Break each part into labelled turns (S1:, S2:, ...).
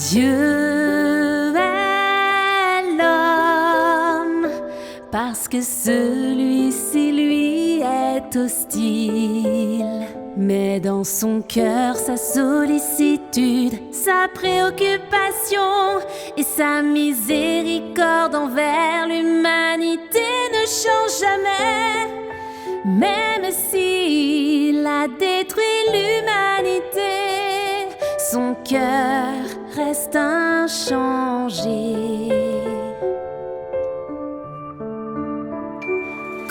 S1: Dieu est l'homme, parce que celui-ci lui est hostile. Mais dans son cœur, sa sollicitude, sa préoccupation et sa miséricorde envers l'humanité ne changent jamais. Même s'il a détruit l'humanité, son cœur reste inchangé.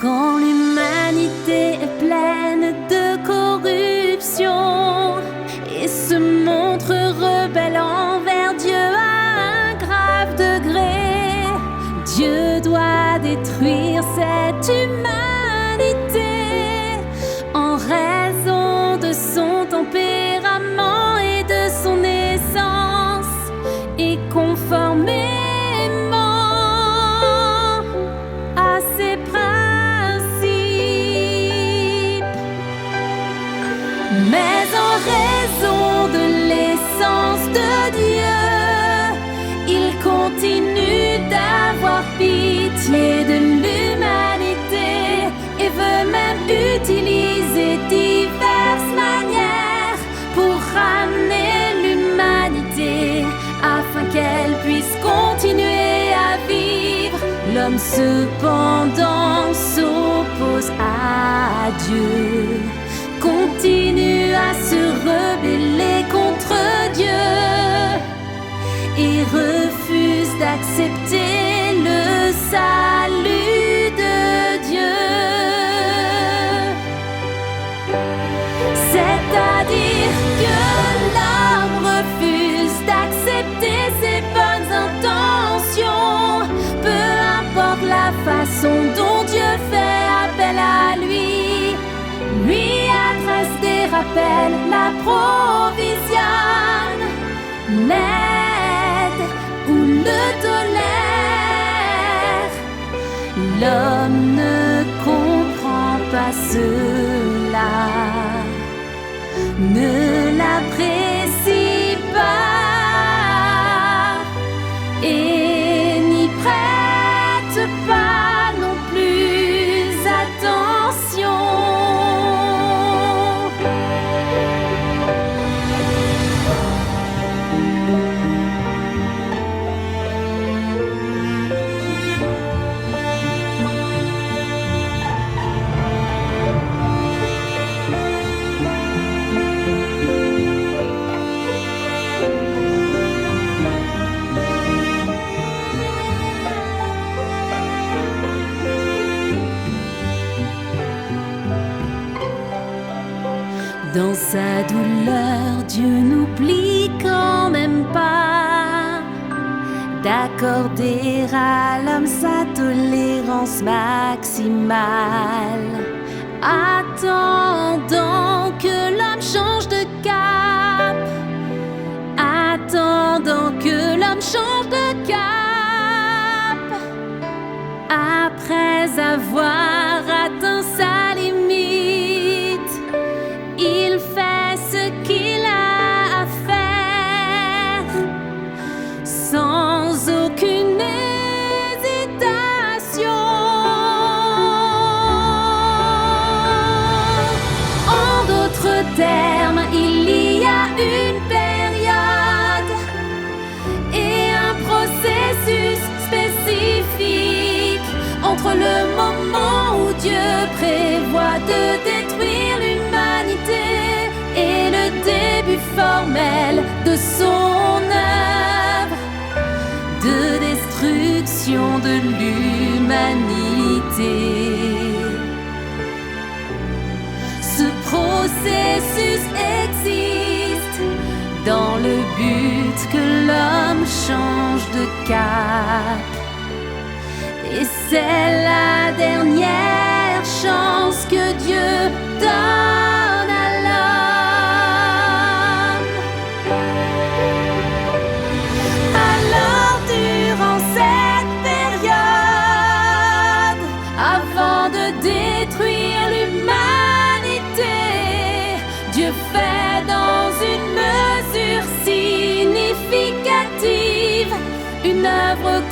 S1: Quand l'humanité est pleine de corruption et se montre rebelle envers Dieu à un grave degré, Dieu doit détruire cette humanité en raison de son tempérament et de son essence, et conformément à ses principes. Mais en raison de l'essence de Dieu, il continue d'avoir pitié de l'humanité et veut même utiliser diverses manières pour ramener l'humanité afin qu'elle puisse continuer à vivre. L'homme cependant s'oppose à Dieu, continue à se rebeller contre Dieu et refuse d'accepter le salut de Dieu. C'est-à-dire que l'homme refuse d'accepter ses bonnes intentions, peu importe la façon dont Dieu fait appel à lui. Lui adresse des rappels, la provisionne, l'aide ou le tolère. L'homme ne comprend pas cela, ne l'apprécie pas et n'y prête pas non plus attention. Dans sa douleur, Dieu n'oublie quand même pas d'accorder à l'homme sa tolérance maximale, attendant que l'homme change de cap, attendant que l'homme change de cap, après avoir atteint sa limite. Il fait ce qu'il a à faire sans aucune hésitation. En d'autres termes, il y a une période et un processus spécifique entre le moment où Dieu prévoit de détruire l'humanité et le début formel de son œuvre de destruction de l'humanité. Ce processus existe dans le but que l'homme change de cap, et c'est la dernière chance que Dieu donne à l'homme. Alors durant cette période, avant de détruire l'humanité, Dieu fait dans une mesure significative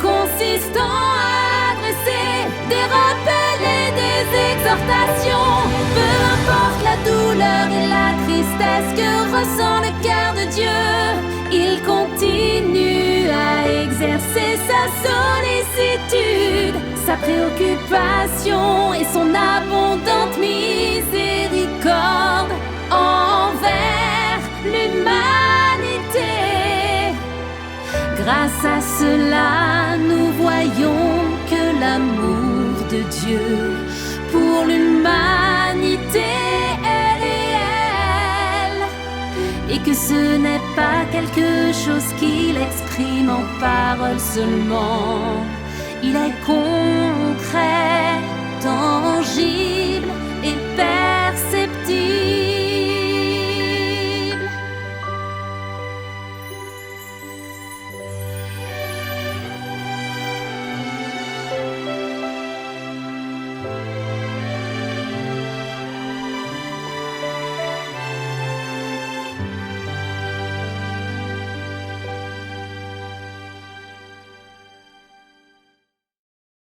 S1: consistant à adresser des rappels et des exhortations. Peu importe la douleur et la tristesse que ressent le cœur de Dieu, il continue à exercer sa sollicitude, sa préoccupation et son abondante miséricorde envers l'humanité. Grâce à cela, nous voyons que l'amour de Dieu pour l'humanité est réel et que ce n'est pas quelque chose qu'il exprime en paroles seulement. Il est concret, tangible et personnel.